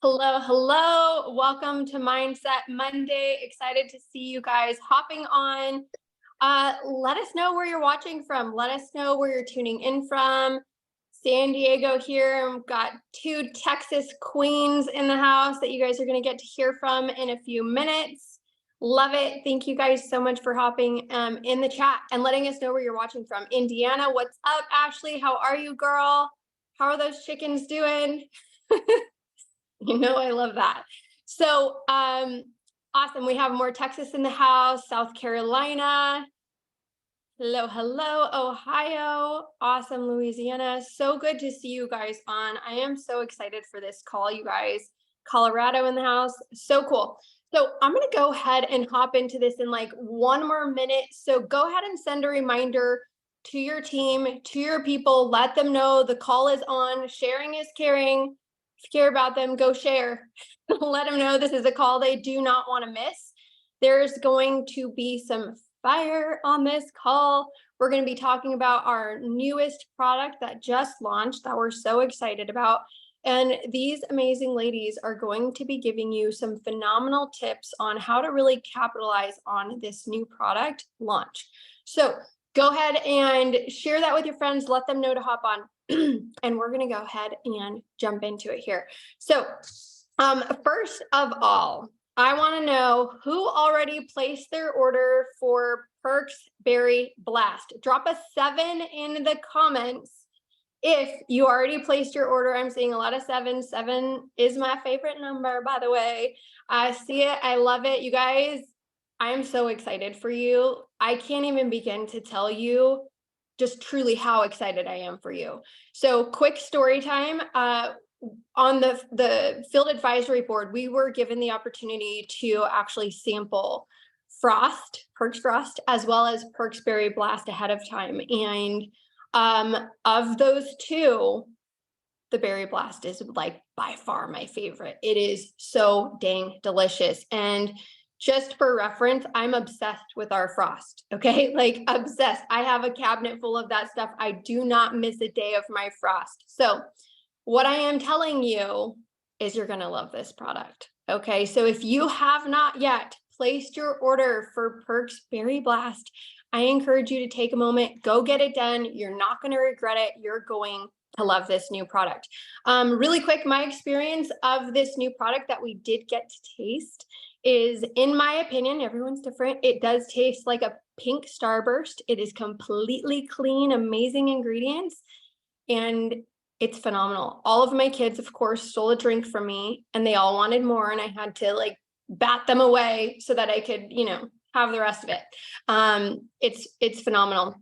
Hello, hello. Welcome to Mindset Monday. Excited to see you guys hopping on. Let us know where you're watching from. Let us know where you're tuning in from. San Diego here. We've got two Texas queens in the house that you guys are going to get to hear from in a few minutes. Love it. Thank you guys so much for hopping in the chat and letting us know where you're watching from. Indiana, what's up, Ashley? How are you, girl? How are those chickens doing? You know, I love that. So awesome. We have more Texas in the house, South Carolina. Hello, hello, Ohio. Awesome, Louisiana. So good to see you guys on. I am so excited for this call, you guys. Colorado in the house. So cool. So I'm going to go ahead and hop into this in like one more minute. So go ahead and send a reminder to your team, to your people. Let them know the call is on. Sharing is caring. If you care about them, go share. Let them know this is a call they do not want to miss. There's going to be some fire on this call. We're going to be talking about our newest product that just launched that we're so excited about. And these amazing ladies are going to be giving you some phenomenal tips on how to really capitalize on this new product launch. So go ahead and share that with your friends. Let them know to hop on. And we're going to go ahead and jump into it here. So first of all, I want to know who already placed their order for PerX Berry Blast. Drop a 7 in the comments if you already placed your order. I'm seeing a lot of 7s. 7 is my favorite number, by the way. I see it. I love it. You guys, I'm so excited for you. I can't even begin to tell you just truly how excited I am for you. So quick story time. On the field advisory board, we were given the opportunity to actually sample Frost, PerX Frost, as well as PerX Berry Blast ahead of time. And of those two, the Berry Blast is like by far my favorite. It is so dang delicious. And just for reference, I'm obsessed with our Frost, okay? Like obsessed. I have a cabinet full of that stuff. I do not miss a day of my Frost. So what I am telling you is you're gonna love this product, okay? So if you have not yet placed your order for PerX Berry Blast, I encourage you to take a moment, go get it done. You're not gonna regret it. You're going to love this new product. Really quick, my experience of this new product that we did get to taste is, in my opinion, everyone's different. It does taste like a pink starburst. It is completely clean, amazing ingredients, and it's phenomenal. All of my kids, of course, stole a drink from me and they all wanted more, and I had to like bat them away so that I could, you know, have the rest of it. It's phenomenal.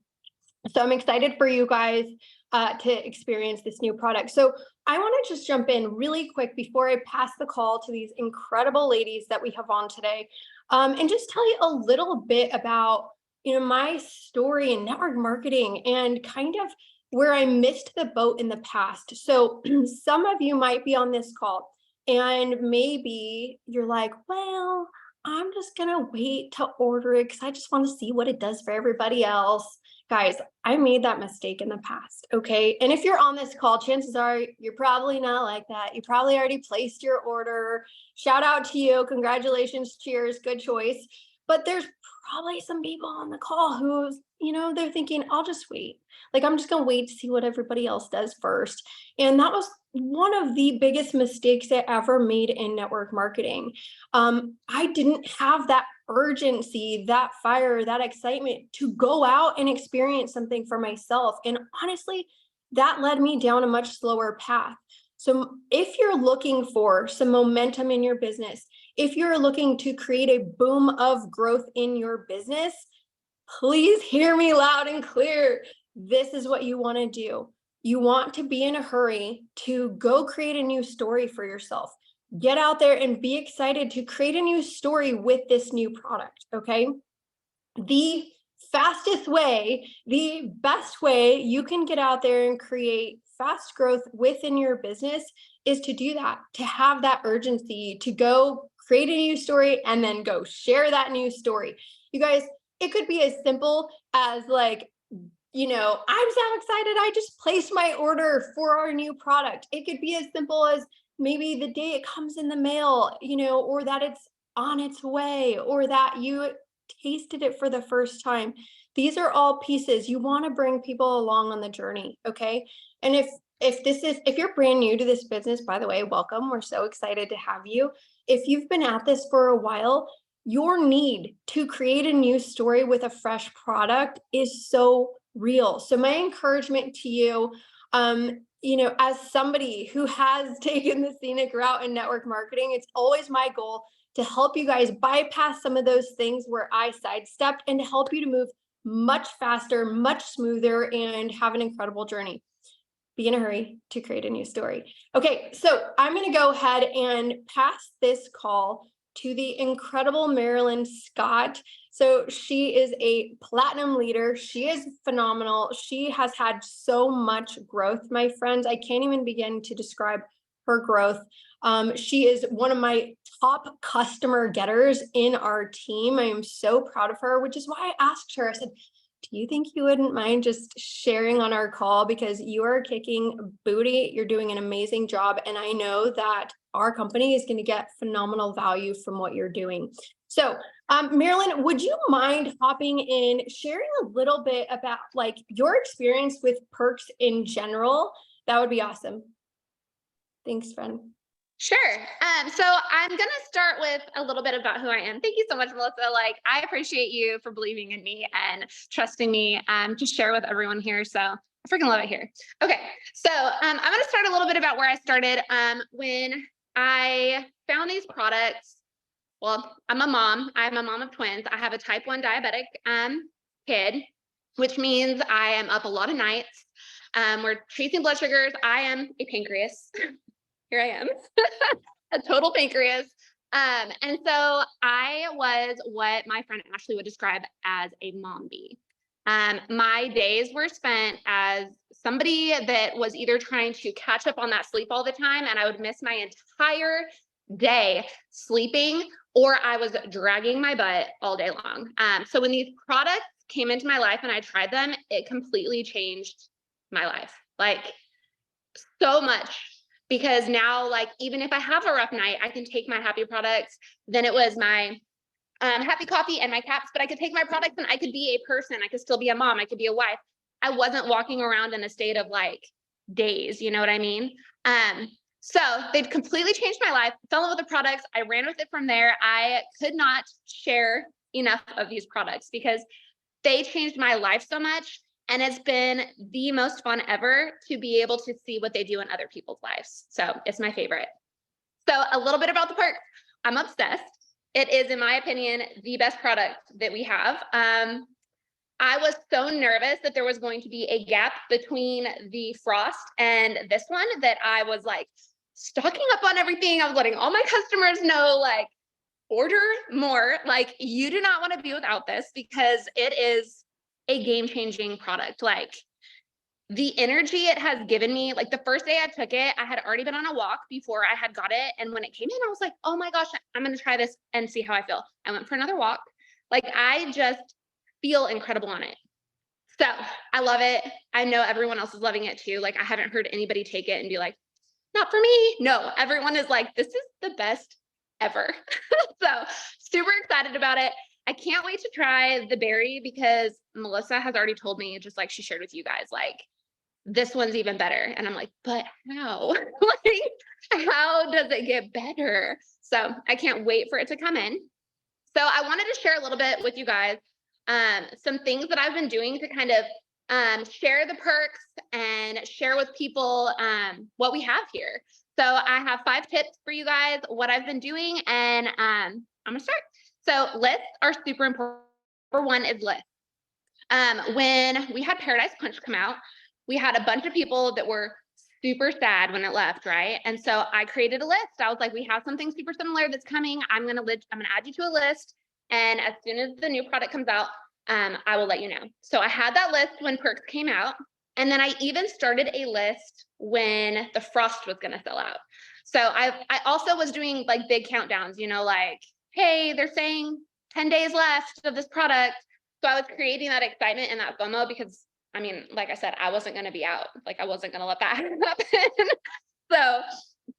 So I'm excited for you guys to experience this new product. So I want to just jump in really quick before I pass the call to these incredible ladies that we have on today, and just tell you a little bit about, you know, my story in network marketing and kind of where I missed the boat in the past. So some of you might be on this call and maybe you're like, well, I'm just going to wait to order it because I just want to see what it does for everybody else. Guys, I made that mistake in the past, okay? And if you're on this call, chances are you're probably not like that. You probably already placed your order. Shout out to you. Congratulations. Cheers. Good choice. But there's probably some people on the call who's, you know, they're thinking, I'll just wait. Like, I'm just going to wait to see what everybody else does first. And that was one of the biggest mistakes I ever made in network marketing. I didn't have that urgency, that fire, that excitement to go out and experience something for myself. And honestly, that led me down a much slower path. So if you're looking for some momentum in your business, if you're looking to create a boom of growth in your business, please hear me loud and clear. This is what you want to do. You want to be in a hurry to go create a new story for yourself. Get out there and be excited to create a new story with this new product, okay? The fastest way, the best way you can get out there and create fast growth within your business is to do that, to have that urgency, to go create a new story and then go share that new story. You guys, it could be as simple as like I'm so excited. I just placed my order for our new product. It could be as simple as maybe the day it comes in the mail, or that it's on its way, or that you tasted it for the first time. These are all pieces. You want to bring people along on the journey, okay? And if you're brand new to this business, by the way, welcome. We're so excited to have you. If you've been at this for a while, your need to create a new story with a fresh product is so real. So my encouragement to you, as somebody who has taken the scenic route in network marketing, it's always my goal to help you guys bypass some of those things where I sidestepped and to help you to move much faster, much smoother, and have an incredible journey. Be in a hurry to create a new story. Okay, so I'm going to go ahead and pass this call to the incredible Marilyn Scott. So she is a platinum leader. She is phenomenal. She has had so much growth, my friends. I can't even begin to describe her growth. She is one of my top customer getters in our team. I am so proud of her, which is why I asked her, I said, do you think you wouldn't mind just sharing on our call, because you are kicking booty, you're doing an amazing job, and I know that our company is going to get phenomenal value from what you're doing. So Marilyn, would you mind hopping in, sharing a little bit about like your experience with PerX in general? That would be awesome. Thanks, friend. Sure. So I'm going to start with a little bit about who I am. Thank you so much, Melissa. I appreciate you for believing in me and trusting me to share with everyone here. So I freaking love it here. Okay. So I'm going to start a little bit about where I started. When I found these products, well, I'm a mom. I'm a mom of twins. I have a type 1 diabetic kid, which means I am up a lot of nights. We're chasing blood sugars. I am a pancreas. Here I am, a total pancreas. And so I was what my friend Ashley would describe as a mom bee. My days were spent as somebody that was either trying to catch up on that sleep all the time, and I would miss my entire day sleeping, or I was dragging my butt all day long. So when these products came into my life and I tried them, it completely changed my life, so much. Because now, even if I have a rough night, I can take my happy products. Then it was my happy coffee and my caps, but I could take my products and I could be a person. I could still be a mom. I could be a wife. I wasn't walking around in a state of daze, you know what I mean? So they've completely changed my life. Fell in love with the products. I ran with it from there. I could not share enough of these products because they changed my life so much. And it's been the most fun ever to be able to see what they do in other people's lives. So it's my favorite. So a little bit about the PerX. I'm obsessed. It is, in my opinion, the best product that we have. I was so nervous that there was going to be a gap between the Frost and this one that I was stocking up on everything. I was letting all my customers know, order more. You do not want to be without this because it is a game-changing product. The energy it has given me, the first day I took it, I had already been on a walk before I had got it. And when it came in, I was like, oh my gosh, I'm going to try this and see how I feel. I went for another walk. I just feel incredible on it. So I love it. I know everyone else is loving it too. I haven't heard anybody take it and be like, not for me. No, everyone is like, this is the best ever. So super excited about it. I can't wait to try the berry because Melissa has already told me, just like she shared with you guys, this one's even better. And I'm like, but how? How does it get better? So I can't wait for it to come in. So I wanted to share a little bit with you guys, some things that I've been doing to kind of share the PerX and share with people what we have here. So I have 5 tips for you guys, what I've been doing, and I'm gonna start. So lists are super important. Number 1 is lists. When we had Paradise Punch come out, we had a bunch of people that were super sad when it left, right? And so I created a list. I was like, we have something super similar that's coming. I'm gonna add you to a list, and as soon as the new product comes out, I will let you know. So I had that list when PerX came out, and then I even started a list when the Frost was gonna sell out. So I also was doing big countdowns, hey, they're saying 10 days left of this product. So I was creating that excitement and that FOMO because I mean, like I said, I wasn't going to be out. Like I wasn't going to let that happen. So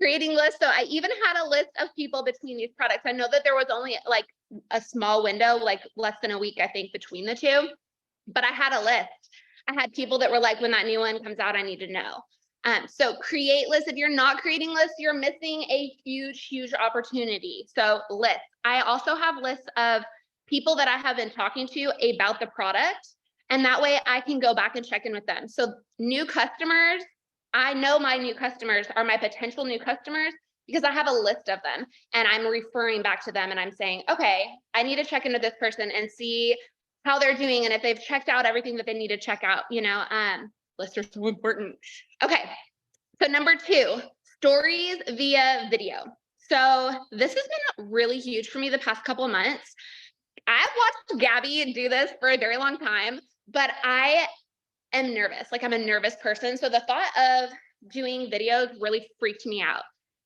creating lists. So I even had a list of people between these products. I know that there was only like a small window, like less than a week, I think, between the two, but I had a list. I had people that were like, when that new one comes out, I need to know. So create lists. If you're not creating lists, you're missing a huge, huge opportunity. So lists. I also have lists of people that I have been talking to about the product. And that way I can go back and check in with them. So new customers, I know my new customers are my potential new customers because I have a list of them and I'm referring back to them and I'm saying, okay, I need to check into this person and see how they're doing. And if they've checked out everything that they need to check out, lists are so important. Okay. So number 2, stories via video. So this has been really huge for me the past couple of months. I've watched Gabby do this for a very long time, but I am nervous. Like I'm a nervous person. So the thought of doing videos really freaked me out,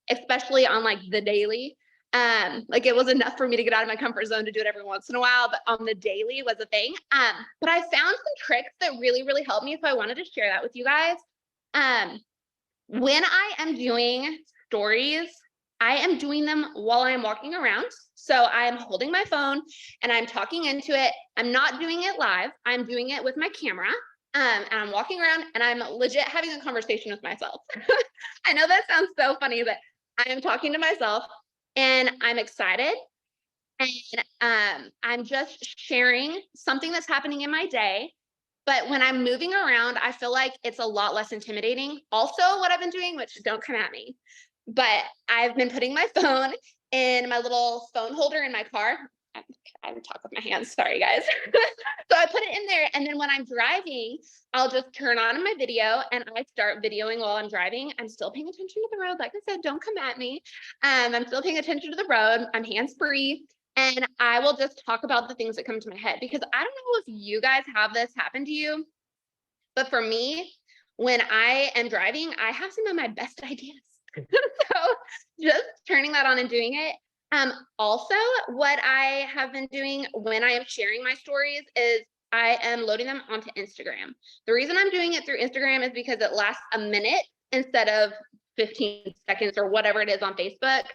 especially on like the daily. Like it was enough for me to get out of my comfort zone to do it every once in a while, but on the daily was a thing. But I found some tricks that really, really helped me. So I wanted to share that with you guys. When I am doing stories, I am doing them while I'm walking around. So I'm holding my phone and I'm talking into it. I'm not doing it live. I'm doing it with my camera. And I'm walking around and I'm legit having a conversation with myself. I know that sounds so funny, but I am talking to myself and I'm excited. And I'm just sharing something that's happening in my day. But when I'm moving around, I feel like it's a lot less intimidating. Also, what I've been doing, which don't come at me, but I've been putting my phone in my little phone holder in my car. I talk with my hands, sorry guys. So I put it in there and then when I'm driving, I'll just turn on my video and I start videoing while I'm driving. I'm still paying attention to the road. Like I said, don't come at me. I'm still paying attention to the road. I'm hands-free. And I will just talk about the things that come to my head because I don't know if you guys have this happen to you, but for me, when I am driving, I have some of my best ideas. So just turning that on and doing it. Also, what I have been doing when I am sharing my stories is I am loading them onto Instagram. The reason I'm doing it through Instagram is because it lasts a minute instead of 15 seconds or whatever it is on Facebook.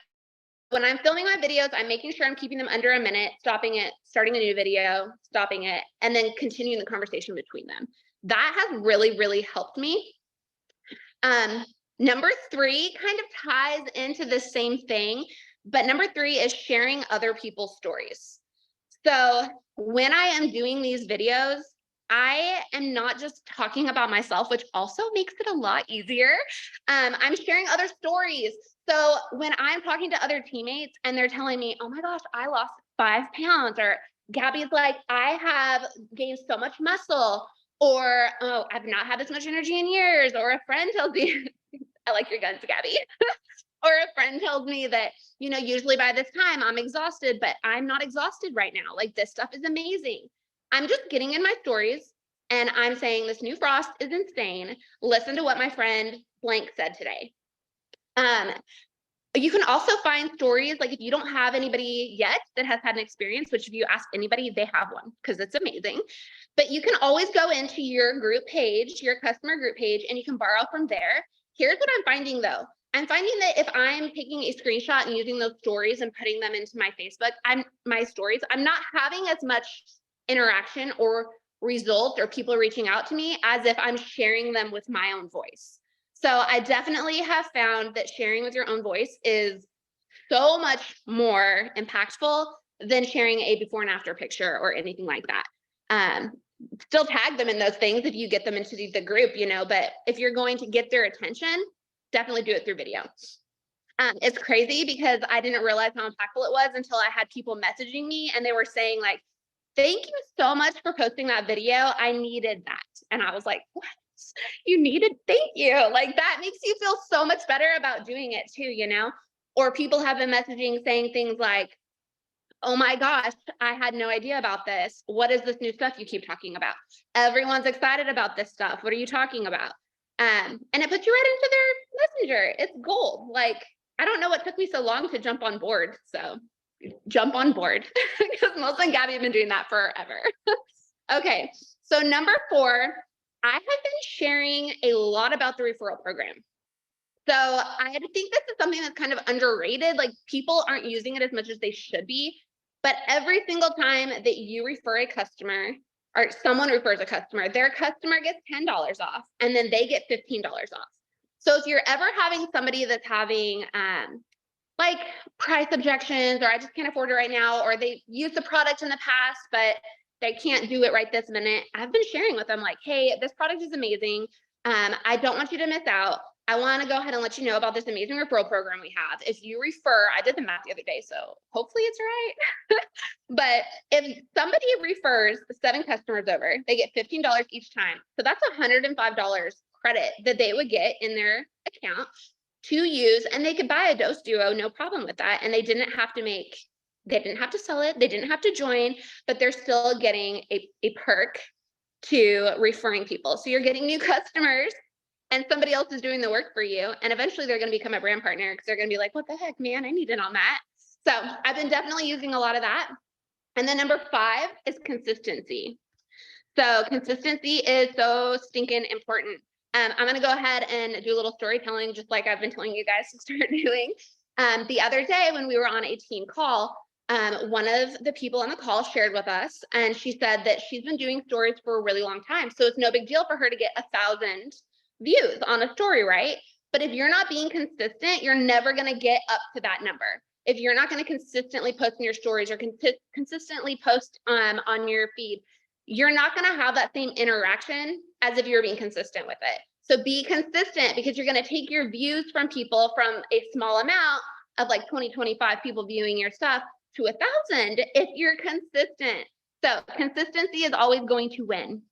When I'm filming my videos, I'm making sure I'm keeping them under a minute, stopping it, starting a new video, stopping it, and then continuing the conversation between them. That has really, really helped me. Number 3 kind of ties into the same thing, but number 3 is sharing other people's stories. So when I am doing these videos, I am not just talking about myself, which also makes it a lot easier. I'm sharing other stories. So when I'm talking to other teammates and they're telling me, oh my gosh, I lost 5 pounds, or Gabby's like, I have gained so much muscle, or oh, I've not had this much energy in years, or a friend tells me, I like your guns, Gabby. Or a friend tells me that, usually by this time I'm exhausted, but I'm not exhausted right now. Like this stuff is amazing. I'm just getting in my stories and I'm saying this new frost is insane. Listen to what my friend blank said today. You can also find stories, like if you don't have anybody yet that has had an experience, which if you ask anybody, they have one because it's amazing. But you can always go into your group page, your customer group page, and you can borrow from there. Here's what I'm finding though. I'm finding that if I'm taking a screenshot and using those stories and putting them into my Facebook, my stories, I'm not having as much interaction or result or people reaching out to me as if I'm sharing them with my own voice. So I definitely have found that sharing with your own voice is so much more impactful than sharing a before and after picture or anything like that. Still tag them in those things if you get them into the group, but if you're going to get their attention, definitely do it through video. It's crazy because I didn't realize how impactful it was until I had people messaging me and they were saying like, thank you so much for posting that video. I needed that. And I was like, what? You needed, thank you. Like that makes you feel so much better about doing it too, or people have been messaging saying things like, oh my gosh, I had no idea about this. What is this new stuff you keep talking about? Everyone's excited about this stuff. What are you talking about? And it puts you right into their messenger. It's gold. Like, I don't know what took me so long to jump on board. So jump on board because Melissa and Gabby have been doing that forever. Okay. So number 4, I have been sharing a lot about the referral program. So I think this is something that's kind of underrated. Like people aren't using it as much as they should be. But every single time that you refer a customer or someone refers a customer, their customer gets $10 off and then they get $15 off. So if you're ever having somebody that's having like price objections, or I just can't afford it right now, or they used the product in the past, but they can't do it right this minute, I've been sharing with them like, hey, this product is amazing. I don't want you to miss out. I want to go ahead and let you know about this amazing referral program we have. If you refer, I did the math the other day, so hopefully it's right. But if somebody refers 7 customers over, they get $15 each time. So that's $105 credit that they would get in their account to use, and they could buy a dose duo, no problem with that. And they didn't have to sell it, they didn't have to join, but they're still getting a perk to referring people. So you're getting new customers and somebody else is doing the work for you. And eventually they're going to become a brand partner because they're going to be like, what the heck, man, I need in on that. So I've been definitely using a lot of that. And then number 5 is consistency. So consistency is so stinking important. I'm going to go ahead and do a little storytelling, just like I've been telling you guys to start doing. The other day when we were on a team call, one of the people on the call shared with us, and she said that she's been doing stories for a really long time. So it's no big deal for her to get 1,000 views on a story, right? But if you're not being consistent, you're never going to get up to that number. If you're not going to consistently post in your stories or consistently post on your feed, you're not going to have that same interaction as if you're being consistent with it. So be consistent, because you're going to take your views from people from a small amount of like 20, 25 people viewing your stuff to 1,000 if you're consistent. So consistency is always going to win.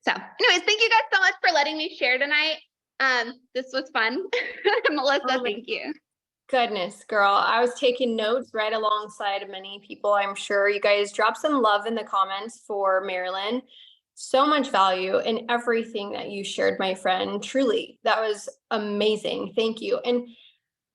So anyways, thank you guys so much for letting me share tonight. This was fun. Melissa, thank you. Goodness, girl. I was taking notes right alongside many people. I'm sure you guys drop some love in the comments for Marilyn. So much value in everything that you shared, my friend. Truly, that was amazing. Thank you. And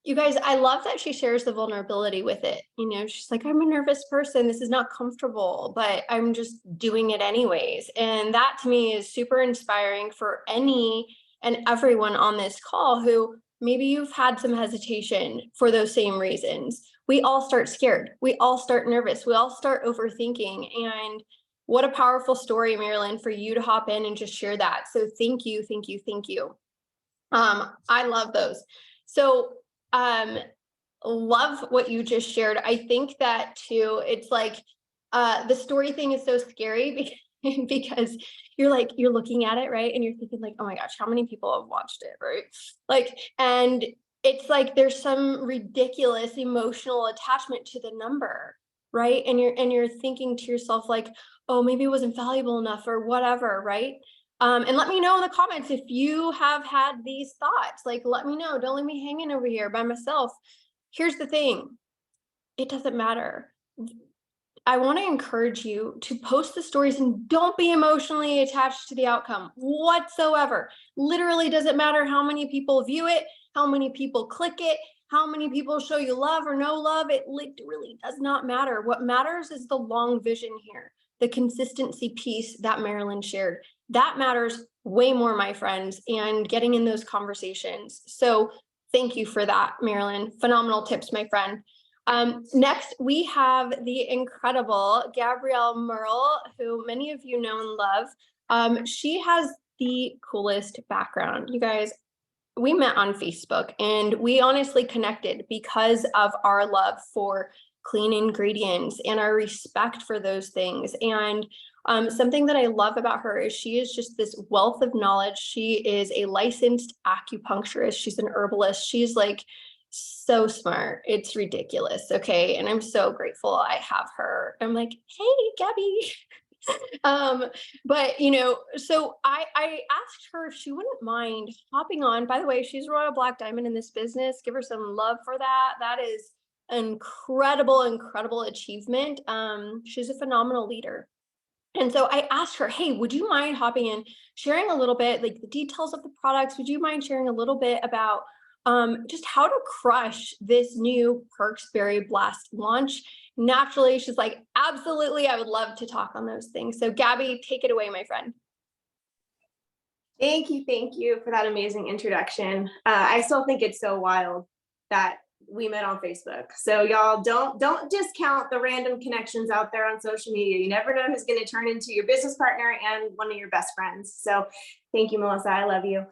you guys, I love that she shares the vulnerability with it. You know, she's like, I'm a nervous person. This is not comfortable, but I'm just doing it anyways. And that to me is super inspiring for any and everyone on this call who maybe you've had some hesitation for those same reasons. We all start scared. We all start nervous. We all start overthinking. And what a powerful story, Marilyn, for you to hop in and just share that. So thank you, thank you, thank you. I love those. So love what you just shared. I think that too, it's like the story thing is so scary because you're looking at it, right? And you're thinking like, oh my gosh, how many people have watched it, right? Like, and it's like there's some ridiculous emotional attachment to the number, right? And you're thinking to yourself like, oh, maybe it wasn't valuable enough or whatever, right? And let me know in the comments if you have had these thoughts. Like, let me know. Don't leave me hanging over here by myself. Here's the thing. It doesn't matter. I want to encourage you to post the stories and don't be emotionally attached to the outcome whatsoever. Literally doesn't matter how many people view it, how many people click it, how many people show you love or no love. It literally does not matter. What matters is the long vision here, the consistency piece that Marilyn shared. That matters way more, my friends, and getting in those conversations. So thank you for that, Marilyn. Phenomenal tips, my friend. Next, we have the incredible Gabrielle Merl, who many of you know and love. She has the coolest background. You guys, we met on Facebook and we honestly connected because of our love for clean ingredients and our respect for those things. And something that I love about her is she is just this wealth of knowledge. She is a licensed acupuncturist. She's an herbalist. She's like so smart. It's ridiculous. Okay. And I'm so grateful I have her. I'm like, hey, Gabby. But you know, so I asked her if she wouldn't mind hopping on. By the way, she's Royal Black Diamond in this business. Give her some love for that. That is an incredible achievement. She's a phenomenal leader. And so I asked her, hey, would you mind hopping in, sharing a little bit, like the details of the products? Would you mind sharing a little bit about just how to crush this new PerX Berry Blast launch? Naturally, she's like, absolutely, I would love to talk on those things. So Gabby, take it away, my friend. Thank you for that amazing introduction. I still think it's so wild that we met on Facebook. So y'all don't discount the random connections out there on social media. You never know who's going to turn into your business partner and one of your best friends. So thank you, Melissa. I love you.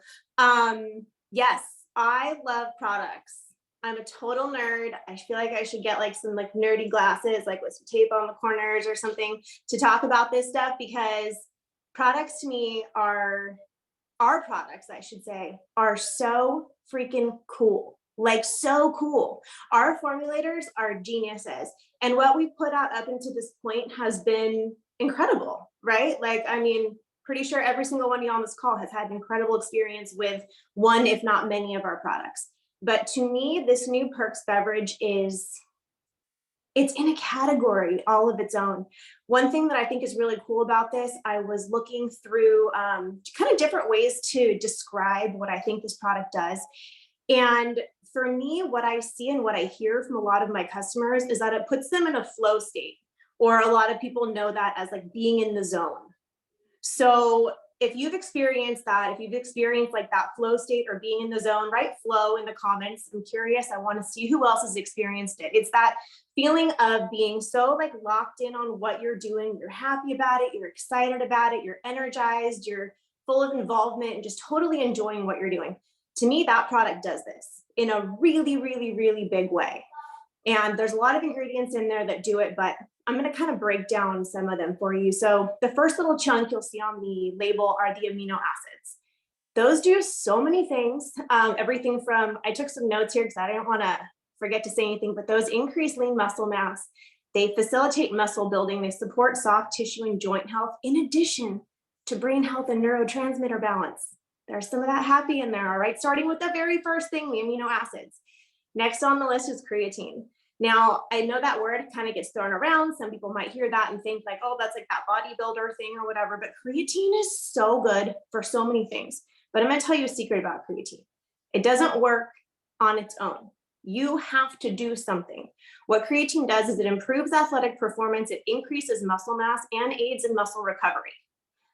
Yes, I love products. I'm a total nerd. I feel like I should get like some like nerdy glasses, like with some tape on the corners or something to talk about this stuff, because products to me are our products, I should say, are so freaking cool. Like so cool. Our formulators are geniuses. And what we put out up until this point has been incredible, right? Like, I mean, pretty sure every single one of you on this call has had an incredible experience with one, if not many of our products. But to me, this new PerX beverage it's in a category all of its own. One thing that I think is really cool about this, I was looking through kind of different ways to describe what I think this product does. And for me, what I see and what I hear from a lot of my customers is that it puts them in a flow state, or a lot of people know that as like being in the zone. So if you've experienced that, if you've experienced like that flow state or being in the zone, write flow in the comments. I'm curious. I want to see who else has experienced it. It's that feeling of being so like locked in on what you're doing. You're happy about it. You're excited about it. You're energized. You're full of involvement and just totally enjoying what you're doing. To me, that product does this in a really, really, really big way. And there's a lot of ingredients in there that do it, but I'm going to kind of break down some of them for you. So the first little chunk you'll see on the label are the amino acids. Those do so many things. Everything from, I took some notes here because I didn't want to forget to say anything, but those increase lean muscle mass. They facilitate muscle building. They support soft tissue and joint health, in addition to brain health and neurotransmitter balance. There's some of that happy in there, all right? Starting with the very first thing, the amino acids. Next on the list is creatine. Now, I know that word kind of gets thrown around. Some people might hear that and think like, oh, that's like that bodybuilder thing or whatever, but creatine is so good for so many things. But I'm going to tell you a secret about creatine. It doesn't work on its own. You have to do something. What creatine does is it improves athletic performance, it increases muscle mass, and aids in muscle recovery.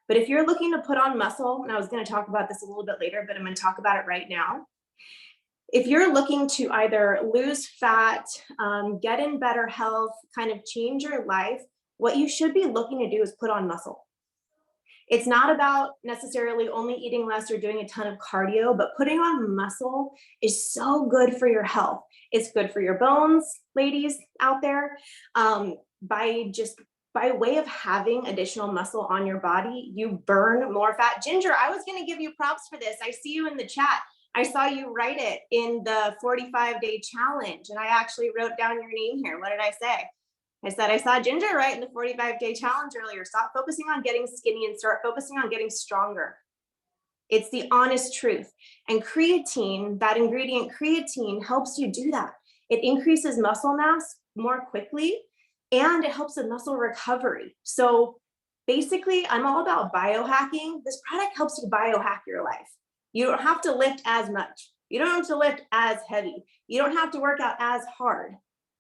But if you're looking to put on muscle, and I was going to talk about this a little bit later, but I'm going to talk about it right now. If you're looking to either lose fat, get in better health, kind of change your life, what you should be looking to do is put on muscle. It's not about necessarily only eating less or doing a ton of cardio, but putting on muscle is so good for your health. It's good for your bones, ladies out there. By way of having additional muscle on your body, you burn more fat. Ginger, I was going to give you props for this. I see you in the chat. I saw you write it in the 45-day challenge, and I actually wrote down your name here. What did I say? I said, I saw Ginger write in the 45-day challenge earlier. Stop focusing on getting skinny and start focusing on getting stronger. It's the honest truth. And creatine, that ingredient creatine, helps you do that. It increases muscle mass more quickly, and it helps with muscle recovery. So basically, I'm all about biohacking. This product helps you biohack your life. You don't have to lift as much. You don't have to lift as heavy. You don't have to work out as hard.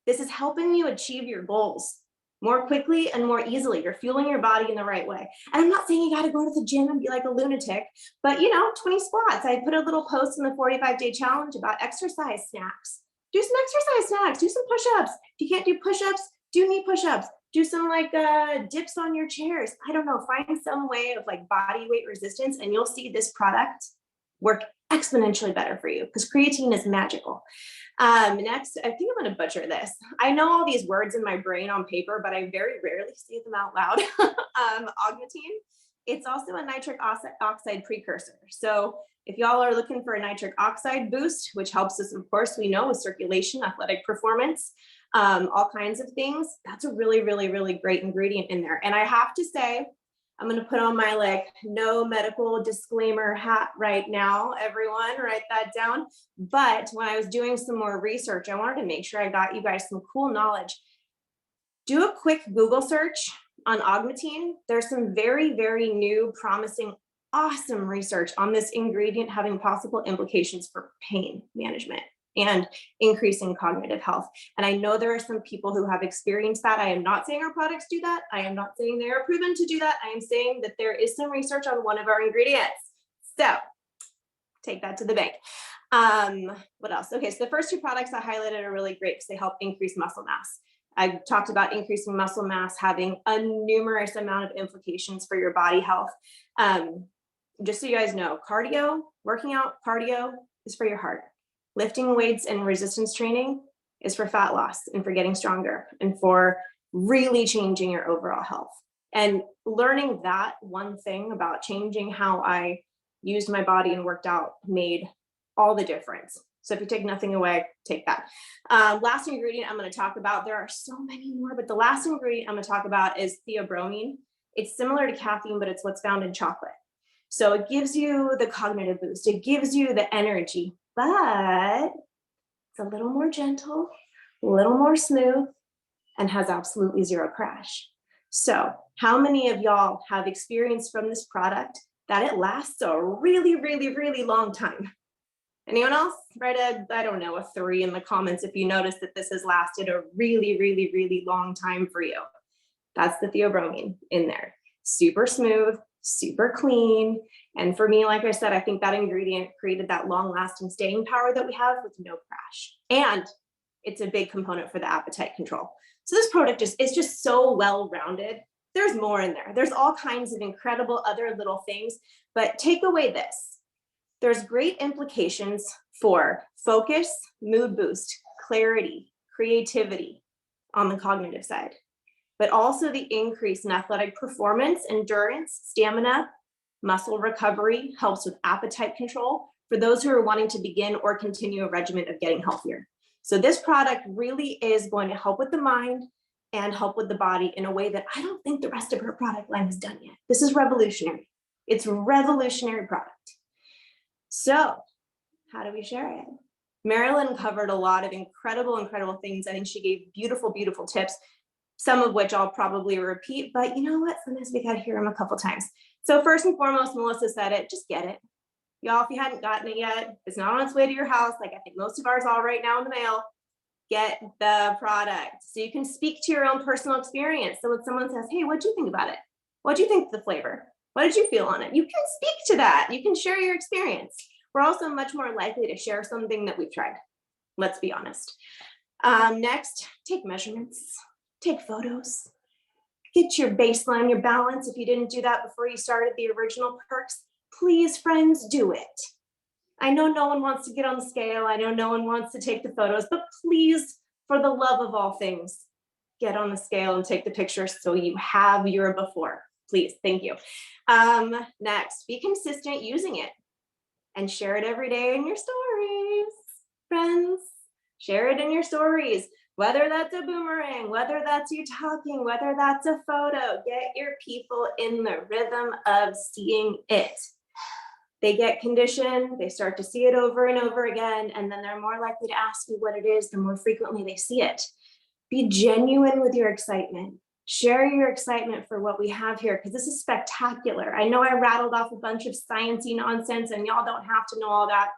This is helping you achieve your goals more quickly and more easily. You're fueling your body in the right way. And I'm not saying you got to go to the gym and be like a lunatic, but 20 squats. I put a little post in the 45-day challenge about exercise snacks. Do some exercise snacks, do some push-ups. If you can't do push-ups, do knee push-ups. Do some like dips on your chairs. I don't know, find some way of like body weight resistance, and you'll see this product work exponentially better for you, because creatine is magical. Next, I think I'm going to butcher this. I know all these words in my brain on paper, but I very rarely say them out loud. Augmentine. It's also a nitric oxide precursor. So if y'all are looking for a nitric oxide boost, which helps us, of course, we know with circulation, athletic performance, all kinds of things, that's a really, really, really great ingredient in there. And I have to say, I'm going to put on my like no medical disclaimer hat right now. Everyone write that down. But when I was doing some more research, I wanted to make sure I got you guys some cool knowledge. Do a quick Google search on augmentine. There's some very, very new, promising, awesome research on this ingredient having possible implications for pain management and increasing cognitive health. And I know there are some people who have experienced that. I am not saying our products do that. I am not saying they are proven to do that. I am saying that there is some research on one of our ingredients. So take that to the bank. What else? Okay, so the first two products I highlighted are really great because they help increase muscle mass. I talked about increasing muscle mass having a numerous amount of implications for your body health. Just so you guys know, cardio, working out, cardio is for your heart. Lifting weights and resistance training is for fat loss and for getting stronger and for really changing your overall health. And learning that one thing about changing how I used my body and worked out made all the difference. So if you take nothing away, take that. Last ingredient I'm going to talk about, there are so many more, but the last ingredient I'm going to talk about is theobromine. It's similar to caffeine, but it's what's found in chocolate. So it gives you the cognitive boost. It gives you the energy, but it's a little more gentle, a little more smooth, and has absolutely zero crash. So how many of y'all have experience from this product that it lasts a really, really, really long time? Anyone else? Write I don't know, a 3 in the comments if you notice that this has lasted a really, really, really long time for you. That's the theobromine in there. Super smooth, super clean. And for me, like I said, I think that ingredient created that long-lasting staying power that we have with no crash. And it's a big component for the appetite control. So this product is just so well-rounded. There's more in there. There's all kinds of incredible other little things, but take away this. There's great implications for focus, mood boost, clarity, creativity on the cognitive side, but also the increase in athletic performance, endurance, stamina, muscle recovery, helps with appetite control for those who are wanting to begin or continue a regimen of getting healthier. So this product really is going to help with the mind and help with the body in a way that I don't think the rest of her product line has done yet. This is revolutionary. It's a revolutionary product. So how do we share it? Marilyn covered a lot of incredible, incredible things. I think she gave beautiful, beautiful tips, some of which I'll probably repeat, but you know what? Sometimes we gotta hear them a couple times. So first and foremost, Melissa said it, just get it. Y'all, if you hadn't gotten it yet, it's not on its way to your house. Like I think most of ours are right now in the mail. Get the product so you can speak to your own personal experience. So when someone says, hey, what'd you think about it? What'd you think of the flavor? What did you feel on it? You can speak to that. You can share your experience. We're also much more likely to share something that we've tried. Let's be honest. Next, take measurements, take photos, get your baseline, your balance. If you didn't do that before you started the original PerX, please, friends, do it. I know no one wants to get on the scale. I know no one wants to take the photos, but please, for the love of all things, get on the scale and take the pictures so you have your before. Please, thank you. Next, be consistent using it and share it every day in your stories, friends. Share it in your stories, whether that's a boomerang, whether that's you talking, whether that's a photo. Get your people in the rhythm of seeing it. They get conditioned, they start to see it over and over again, and then they're more likely to ask you what it is the more frequently they see it. Be genuine with your excitement. Share your excitement for what we have here, because this is spectacular. I know I rattled off a bunch of sciencey nonsense and y'all don't have to know all that,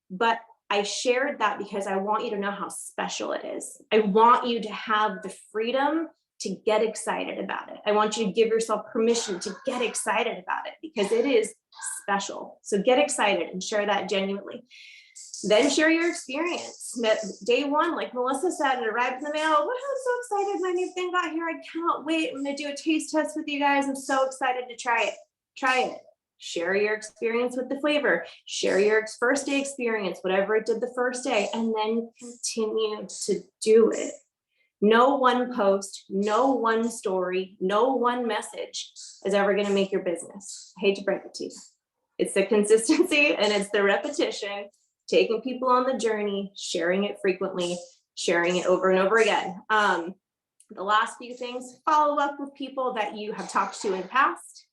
but I shared that because I want you to know how special it is. I want you to have the freedom to get excited about it. I want you to give yourself permission to get excited about it because it is special. So get excited and share that genuinely. Then share your experience. Day one, like Melissa said, it arrived in the mail. Oh, I'm so excited. My new thing got here. I cannot wait. I'm going to do a taste test with you guys. I'm so excited to try it. Try it. Share your experience with the flavor. Share your first day experience, whatever it did the first day, and then continue to do it. No one post, no one story, no one message is ever going to make your business. I hate to break it to you. It's the consistency and it's the repetition, taking people on the journey, sharing it frequently, sharing it over and over again. The last few things, follow up with people that you have talked to in the past.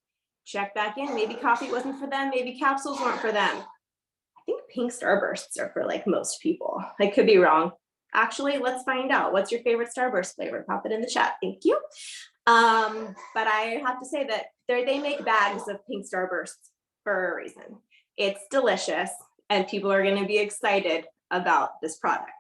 Check back in. Maybe coffee wasn't for them. Maybe capsules weren't for them. I think pink starbursts are for like most people. I could be wrong. Actually, let's find out. What's your favorite Starburst flavor? Pop it in the chat. Thank you. But I have to say that they make bags of pink Starbursts for a reason. It's delicious and people are going to be excited about this product.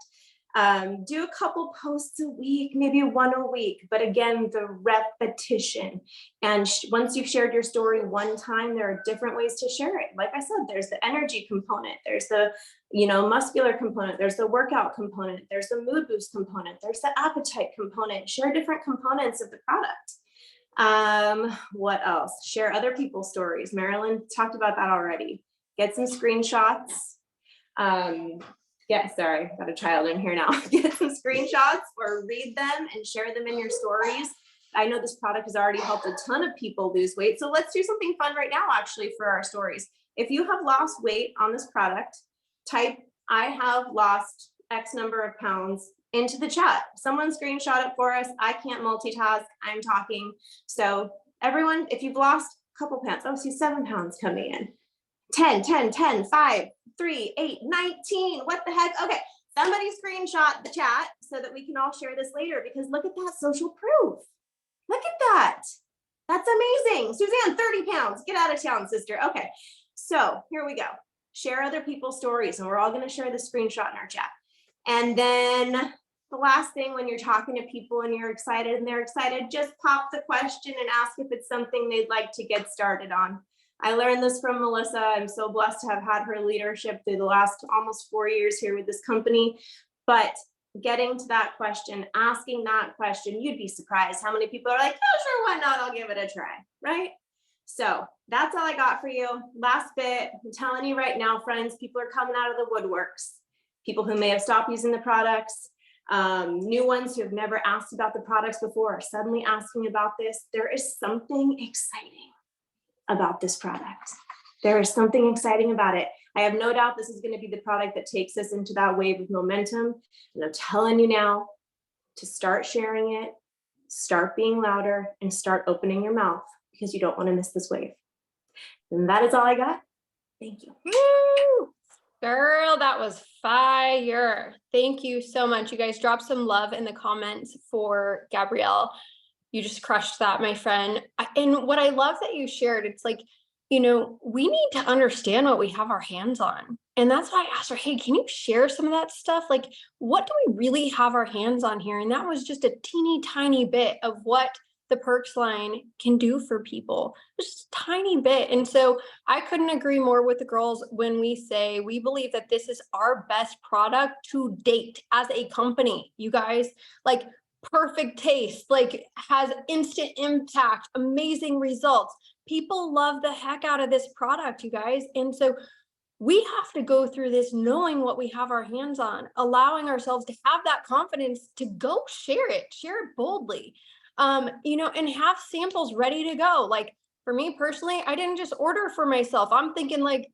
Do a couple posts a week, maybe one a week, but again, the repetition. And once you've shared your story one time, there are different ways to share it. Like I said, there's the energy component, there's the, muscular component, there's the workout component, there's the mood boost component, there's the appetite component. Share different components of the product. What else? Share other people's stories. Marilyn talked about that already. Get some screenshots. Yeah, sorry, got a child in here now. Get some screenshots or read them and share them in your stories. I know this product has already helped a ton of people lose weight. So let's do something fun right now, actually, for our stories. If you have lost weight on this product, type, I have lost X number of pounds into the chat. Someone screenshot it for us. I can't multitask, I'm talking. So everyone, if you've lost a couple pounds, oh, see 7 pounds coming in. 10, 10, 10, 5, 3, 8, 19. What the heck? Okay, somebody screenshot the chat so that we can all share this later, because look at that social proof. Look at that. That's amazing. Suzanne, 30 pounds. Get out of town, sister. Okay, so here we go. Share other people's stories, and we're all going to share the screenshot in our chat. And then the last thing, when you're talking to people and you're excited and they're excited, just pop the question and ask if it's something they'd like to get started on. I learned this from Melissa. I'm so blessed to have had her leadership through the last almost 4 years here with this company. But getting to that question, asking that question, you'd be surprised how many people are like, oh, sure, why not? I'll give it a try, right? So that's all I got for you. Last bit, I'm telling you right now, friends, people are coming out of the woodworks. People who may have stopped using the products, new ones who have never asked about the products before are suddenly asking about this. There is something exciting about this product. There is something exciting about it. I have no doubt this is going to be the product that takes us into that wave of momentum. And I'm telling you now to start sharing it, start being louder, and start opening your mouth, because you don't want to miss this wave. And that is all I got. Thank you. Woo! Girl, that was fire. Thank you so much. You guys drop some love in the comments for Gabrielle. You just crushed that, my friend. And what I love that you shared, it's like, we need to understand what we have our hands on. And that's why I asked her, hey, can you share some of that stuff? Like, what do we really have our hands on here? And that was just a teeny tiny bit of what the PerX line can do for people, just a tiny bit. And so I couldn't agree more with the girls when we say we believe that this is our best product to date as a company. You guys, like, perfect taste, like, has instant impact, amazing results. People love the heck out of this product, you guys. And so we have to go through this knowing what we have our hands on, allowing ourselves to have that confidence to go share it boldly, and have samples ready to go. Like, for me personally, I didn't just order for myself. I'm thinking like,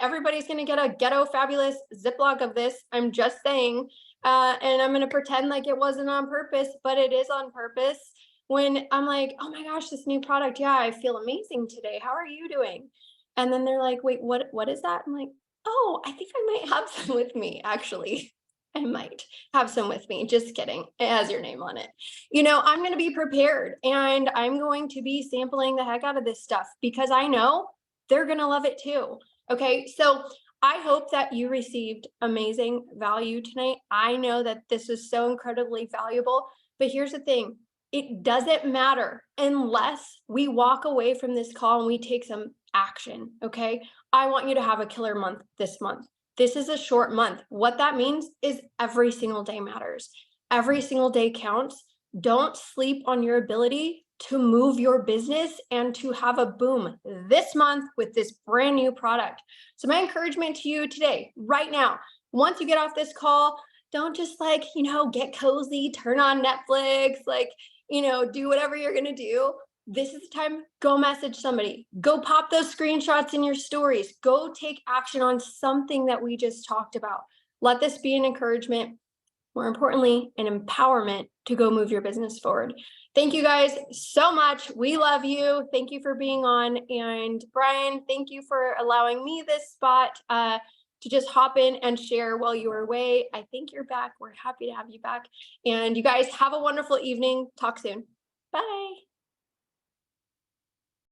everybody's going to get a ghetto fabulous Ziploc of this. I'm just saying. And I'm going to pretend like it wasn't on purpose, but it is on purpose. When I'm like, oh my gosh, this new product. Yeah, I feel amazing today. How are you doing? And then they're like, wait, what is that? I'm like, oh, I think I might have some with me. Actually, I might have some with me. Just kidding. It has your name on it. I'm going to be prepared, and I'm going to be sampling the heck out of this stuff, because I know they're going to love it too. Okay. So I hope that you received amazing value tonight. I know that this is so incredibly valuable, but here's the thing. It doesn't matter unless we walk away from this call and we take some action. Okay. I want you to have a killer month this month. This is a short month. What that means is every single day matters. Every single day counts. Don't sleep on your ability to move your business and to have a boom this month with this brand new product. So my encouragement to you today, right now, once you get off this call, don't just get cozy, turn on Netflix, do whatever you're going to do. This is the time, go message somebody, go pop those screenshots in your stories, go take action on something that we just talked about. Let this be an encouragement, more importantly, an empowerment to go move your business forward. Thank you guys so much. We love you. Thank you for being on. And Brian, thank you for allowing me this spot to just hop in and share while you were away. I think you're back. We're happy to have you back. And you guys have a wonderful evening. Talk soon. Bye.